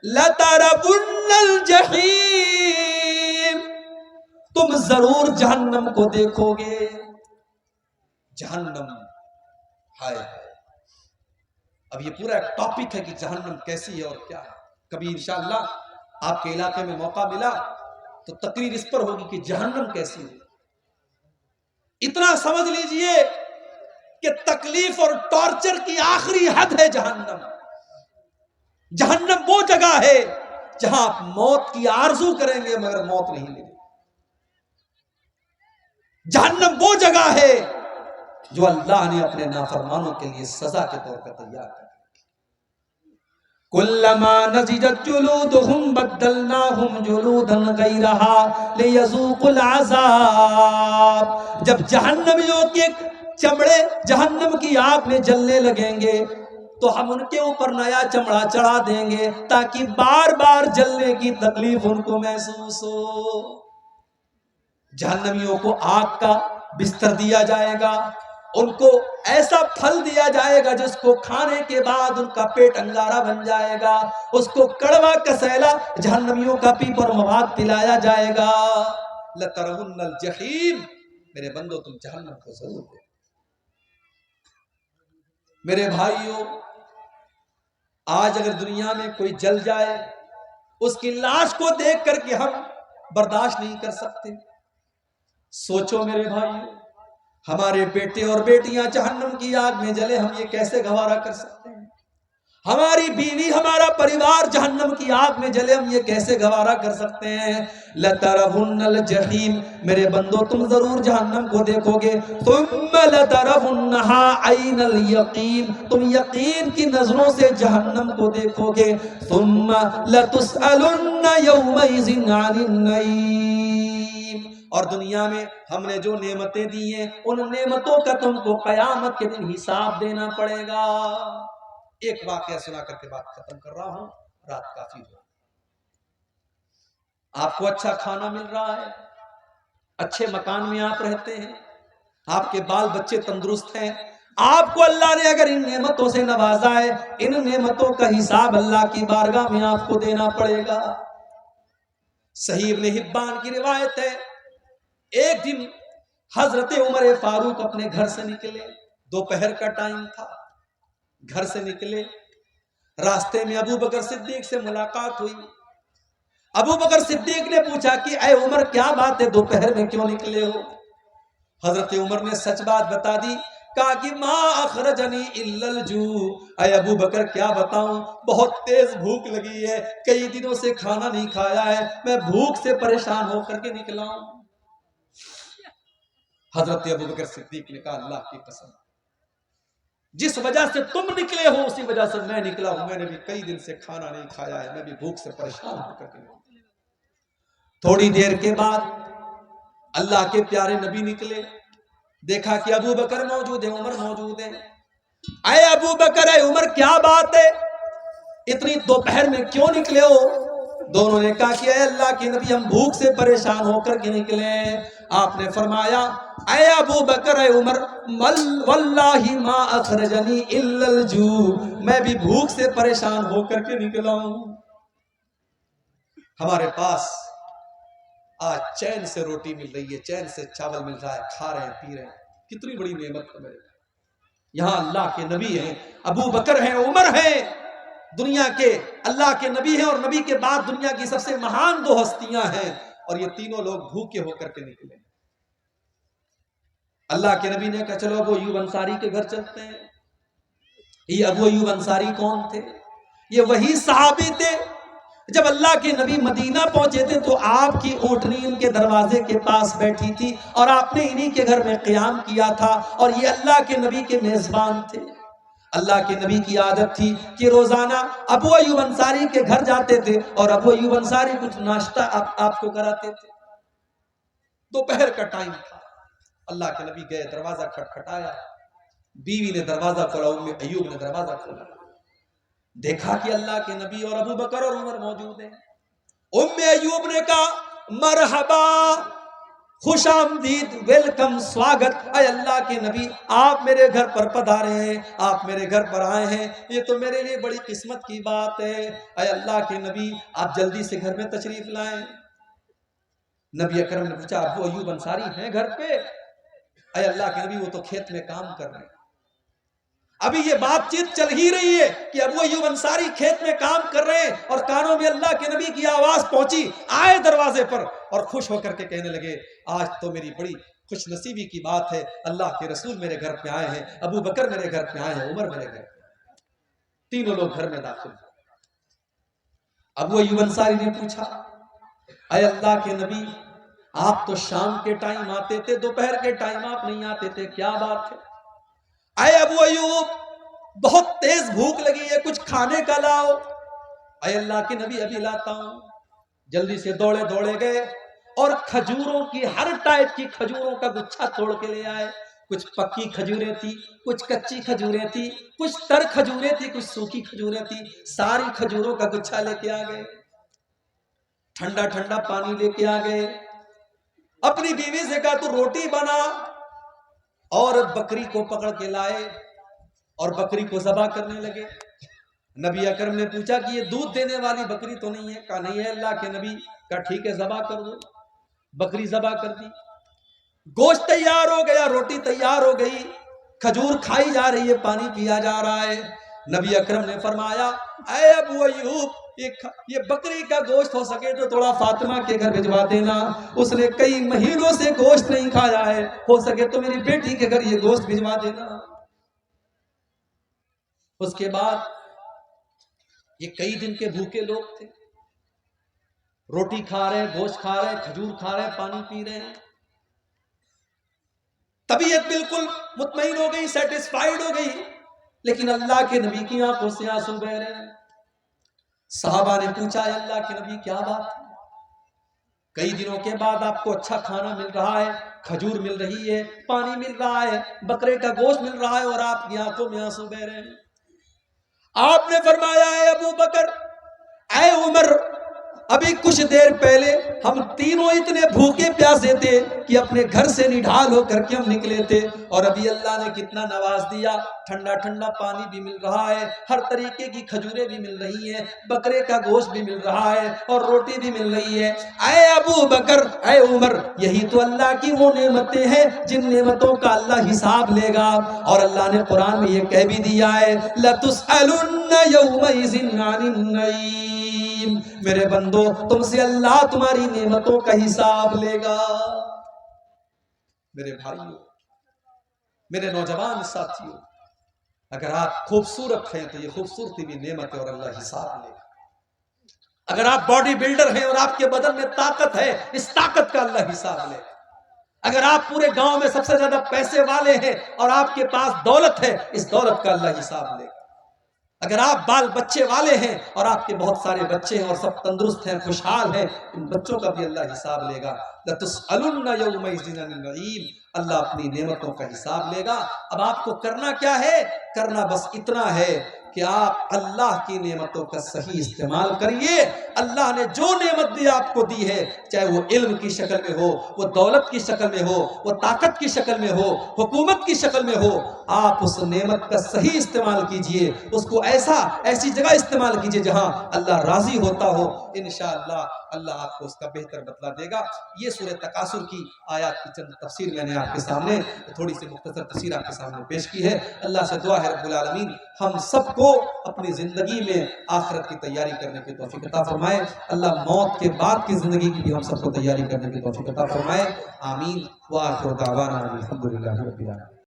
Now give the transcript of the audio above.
لَتَرَوُنَّ الْجَحِيمَ، تم ضرور جہنم کو دیکھو گے. جہنم، ہائے ہائے. اب یہ پورا ایک ٹاپک ہے کہ جہنم کیسی ہے اور کیا ہے. کبھی انشاءاللہ آپ کے علاقے میں موقع ملا تو تقریر اس پر ہوگی کہ جہنم کیسی ہے. اتنا سمجھ لیجئے کہ تکلیف اور ٹارچر کی آخری حد ہے جہنم. جہنم وہ جگہ ہے جہاں آپ موت کی آرزو کریں گے مگر موت نہیں ملے. جہنم وہ جگہ ہے جو اللہ نے اپنے نافرمانوں کے لیے سزا کے طور پر تیار کر. کلما نضجت جلودهم بدلناهم جلودا غیرها لیذوقوا العذاب. جب جہنمیوں کے چمڑے جہنم کی آگ میں جلنے لگیں گے تو ہم ان کے اوپر نیا چمڑا چڑھا دیں گے تاکہ بار بار جلنے کی تکلیف ان کو محسوس ہو. جہنمیوں کو آگ کا بستر دیا جائے گا، ان کو ایسا پھل دیا جائے گا جس کو کھانے کے بعد ان کا پیٹ انگارہ بن جائے گا. اس کو کڑوا کسیلا جہنمیوں کا پیپر مواد پلایا جائے گا. لَتَرَوُنَّ الْجَحِيمَ، میرے بندو تم جہنم کو ضرور دو. میرے بھائیوں، آج اگر دنیا میں کوئی جل جائے اس کی لاش کو دیکھ کر کے ہم برداشت نہیں کر سکتے. سوچو میرے بھائیوں، ہمارے بیٹے اور بیٹیاں جہنم کی آگ میں جلے، ہم یہ کیسے گوارا کر سکتے ہیں؟ ہماری بیوی، ہمارا پریوار جہنم کی آگ میں جلے، ہم یہ کیسے گوارا کر سکتے ہیں؟ لَتَرَوُنَّ الْجَحِيمَ، میرے بندو تم ضرور جہنم کو دیکھو گے. ثُمَّ لَتَرَوُنَّهَا عَيْنَ الْيَقِينِ، تم یقین کی نظروں سے جہنم کو دیکھو گے. ثُمَّ لَتُسْأَلُنَّ يَوْمَئِذٍ عَنِ النَّعِيمِ، اور دنیا میں ہم نے جو نعمتیں دی ہیں ان نعمتوں کا تم کو قیامت کے دن حساب دینا پڑے گا. ایک واقعہ سنا کر کے بات ختم کر رہا ہوں، رات کافی ہو. آپ کو اچھا کھانا مل رہا ہے، اچھے مکان میں آپ رہتے ہیں، آپ کے بال بچے تندرست ہیں، آپ کو اللہ نے اگر ان نعمتوں سے نوازا ہے، ان نعمتوں کا حساب اللہ کی بارگاہ میں آپ کو دینا پڑے گا. صحیح ابن حبان کی روایت ہے، ایک دن حضرت عمر فاروق اپنے گھر سے نکلے، دوپہر کا ٹائم تھا، گھر سے نکلے، راستے میں ابو بکر صدیق سے ملاقات ہوئی. ابو بکر صدیق نے پوچھا کہ اے عمر کیا بات ہے، دوپہر میں کیوں نکلے ہو؟ حضرت عمر نے سچ بات بتا دی، کہا کہ ما اخرجنی الا الجوع. اے ابو بکر کیا بتاؤں، بہت تیز بھوک لگی ہے، کئی دنوں سے کھانا نہیں کھایا ہے، میں بھوک سے پریشان ہو کر کے نکلا ہوں. حضرت ابو بکر صدیق نے کہا اللہ کی قسم، جس وجہ سے تم نکلے ہو اسی وجہ سے میں نکلا ہوں، میں نے بھی کئی دن سے کھانا نہیں کھایا ہے، میں بھی بھوک سے پریشان ہو کر کے نکلا. تھوڑی دیر کے بعد اللہ کے پیارے نبی نکلے، دیکھا کہ ابو بکر موجود ہے، عمر موجود ہے. اے ابو بکر، اے عمر کیا بات ہے، اتنی دوپہر میں کیوں نکلے ہو؟ دونوں نے کہا کہ اے اللہ کے نبی ہم بھوک سے پریشان ہو کر کے نکلے. آپ نے فرمایا اے ابو بکر، اے عمر، واللہ ما اخرجنی الا الجوع، میں بھی بھوک سے پریشان ہو کر کے نکلا ہوں. ہمارے پاس آج چین سے روٹی مل رہی ہے، چین سے چاول مل رہا ہے، کھا رہے ہیں، پی رہے ہیں، کتنی بڑی نعمت ہے. یہاں اللہ کے نبی ہیں، ابو بکر ہیں، عمر ہیں، دنیا کے اللہ کے نبی ہیں، اور نبی کے بعد دنیا کی سب سے مہان دو ہستیاں ہیں، اور یہ تینوں لوگ بھوکے ہو کر کے نکلے. اللہ کے نبی نے کہا چلو ابو ایوب انصاری کے گھر چلتے ہیں. یہ ابو ایوب انصاری کون تھے؟ یہ وہی صحابی تھے جب اللہ کے نبی مدینہ پہنچے تھے تو آپ کی اونٹنی ان کے دروازے کے پاس بیٹھی تھی اور آپ نے انہی کے گھر میں قیام کیا تھا، اور یہ اللہ کے نبی کے میزبان تھے. اللہ کے نبی کی عادت تھی کہ روزانہ ابو ایوب انصاری کے گھر جاتے تھے اور ابو ایوب انصاری کچھ ناشتہ آپ کو کراتے تھے. دوپہر کا ٹائم تھا، اللہ کے نبی گئے، دروازہ کھٹکھٹایا، بیوی نے دروازہ کھولا، ام ایوب نے دروازہ کھولا، دیکھا کہ اللہ کے نبی اور ابو بکر اور عمر موجود ہیں. ام ایوب نے کہا مرحبا، خوش آمدید، ویلکم، سواگت، اے اللہ کے نبی آپ میرے گھر پر پدھارے ہیں، آپ میرے گھر پر آئے ہیں، یہ تو میرے لیے بڑی قسمت کی بات ہے، اے اللہ کے نبی آپ جلدی سے گھر میں تشریف لائیں۔ نبی اکرم نے پوچھا ابو ایوب انصاری ہیں گھر پہ؟ اے اللہ کے نبی وہ تو کھیت میں کام کر رہے ہیں۔ ابھی یہ بات چیت چل ہی رہی ہے کہ ابو ایوب انصاری کھیت میں کام کر رہے ہیں اور کانوں میں اللہ کے نبی کی آواز پہنچی، آئے دروازے پر اور خوش ہو کر کے کہنے لگے آج تو میری بڑی خوش نصیبی کی بات ہے، اللہ کے رسول میرے گھر پہ آئے ہیں، ابو بکر میرے گھر پہ آئے ہیں، عمر میرے گھر پہ، تینوں لوگ گھر میں داخل ہوئے۔ ابو ایوب انصاری نے پوچھا اے اللہ کے نبی آپ تو شام کے ٹائم آتے تھے، دوپہر کے ٹائم آپ نہیں آتے تھے، کیا بات ہے؟ اے ابو ایوب بہت تیز بھوک لگی ہے، کچھ کھانے کا لاؤ۔ اے اللہ کے نبی ابھی لاتا ہوں۔ جلدی سے دوڑے دوڑے گئے اور کھجوروں کی ہر ٹائپ کی کھجوروں کا گچھا توڑ کے لے آئے، کچھ پکی کھجوریں تھی، کچھ کچی کھجوریں تھی، کچھ تر کھجوریں تھی، کچھ سوکھی کھجوریں تھی، ساری کھجوروں کا گچھا لے کے آ گئے، ٹھنڈا ٹھنڈا پانی لے کے آ گئے، اپنی بیوی سے کہا تو روٹی بنا، اور بکری کو پکڑ کے لائے اور بکری کو ذبح کرنے لگے۔ نبی اکرم نے پوچھا کہ یہ دودھ دینے والی بکری تو نہیں ہے؟ کہا نہیں ہے اللہ کے نبی۔ کہا ٹھیک ہے ذبح کر دو۔ بکری ذبح کر دی، گوشت تیار ہو گیا، روٹی تیار ہو گئی، کھجور کھائی جا رہی ہے، پانی پیا جا رہا ہے۔ نبی اکرم نے فرمایا اے ابو ایوب یہ بکری کا گوشت ہو سکے تو تھوڑا فاطمہ کے گھر بھجوا دینا، اس نے کئی مہینوں سے گوشت نہیں کھایا ہے، ہو سکے تو میری بیٹی کے گھر یہ گوشت بھجوا دینا۔ اس کے بعد یہ کئی دن کے بھوکے لوگ تھے، روٹی کھا رہے ہیں، گوشت کھا رہے ہیں، کھجور کھا رہے ہیں، پانی پی رہے ہیں، طبیعت بالکل مطمئن ہو گئی، سیٹسفائیڈ ہو گئی، لیکن اللہ کے نبی کی آنکھوں سے آنسو بہ رہے ہیں۔ صحابہ نے پوچھا اے اللہ کے نبی کیا بات ہے؟ کئی دنوں کے بعد آپ کو اچھا کھانا مل رہا ہے، کھجور مل رہی ہے، پانی مل رہا ہے، بکرے کا گوشت مل رہا ہے، اور آپ کی آنکھوں میں آنسو بہ رہے ہیں۔ آپ نے فرمایا اے ابو بکر، اے عمر، ابھی کچھ دیر پہلے ہم تینوں اتنے بھوکے پیاسے تھے کہ اپنے گھر سے نڈھال ہو کر کے ہم نکلے تھے، اور ابھی اللہ نے کتنا نواز دیا، ٹھنڈا ٹھنڈا پانی بھی مل رہا ہے، ہر طریقے کی کھجوریں بھی مل رہی ہیں، بکرے کا گوشت بھی مل رہا ہے، اور روٹی بھی مل رہی ہے۔ اے ابو بکر، اے عمر، یہی تو اللہ کی وہ نعمتیں ہیں جن نعمتوں کا اللہ حساب لے گا، اور اللہ نے قرآن میں یہ کہہ بھی دیا ہے لَتُسْأَلُنَّ يَوْمَئِذٍ عَنِ النَّعِيمِ، میرے بندو تم سے اللہ تمہاری نعمتوں کا حساب لے گا۔ میرے بھائیوں، میرے نوجوان ساتھیوں، اگر آپ خوبصورت ہیں تو یہ خوبصورتی بھی نعمت ہے اور اللہ حساب لے گا۔ اگر آپ باڈی بلڈر ہیں اور آپ کے بدن میں طاقت ہے، اس طاقت کا اللہ حساب لے گا۔ اگر آپ پورے گاؤں میں سب سے زیادہ پیسے والے ہیں اور آپ کے پاس دولت ہے، اس دولت کا اللہ حساب لے گا۔ اگر آپ بال بچے والے ہیں اور آپ کے بہت سارے بچے ہیں اور سب تندرست ہیں، خوشحال ہیں، ان بچوں کا بھی اللہ حساب لے گا۔ لَتُسْأَلُنَّ يَوْمَئِذٍ عَنِ النَّعِيمِ، اللہ اپنی نعمتوں کا حساب لے گا۔ اب آپ کو کرنا کیا ہے؟ کرنا بس اتنا ہے کہ آپ اللہ کی نعمتوں کا صحیح استعمال کریے۔ اللہ نے جو نعمت بھی آپ کو دی ہے، چاہے وہ علم کی شکل میں ہو، وہ دولت کی شکل میں ہو، وہ طاقت کی شکل میں ہو، حکومت کی شکل میں ہو، آپ اس نعمت کا صحیح استعمال کیجئے، اس کو ایسی جگہ استعمال کیجئے جہاں اللہ راضی ہوتا ہو۔ انشاءاللہ اللہ آپ کو اس کا بہتر بدلہ دے گا۔ یہ سورہ تکاثر کی آیات کی چند تفسیر میں نے آپ کے سامنے تھوڑی سی مختصر تفسیر آپ کے سامنے پیش کی ہے۔ اللہ سے دعا ہے رب العالمین ہم سب کو اپنی زندگی میں آخرت کی تیاری کرنے کی توفیق عطا فرمائے۔ اللہ موت کے بعد کی زندگی کی بھی ہم سب کو تیاری کرنے کی توفیق عطا فرمائے۔ آمین۔ وآخر دعوانا الحمدللہ رب العالمین۔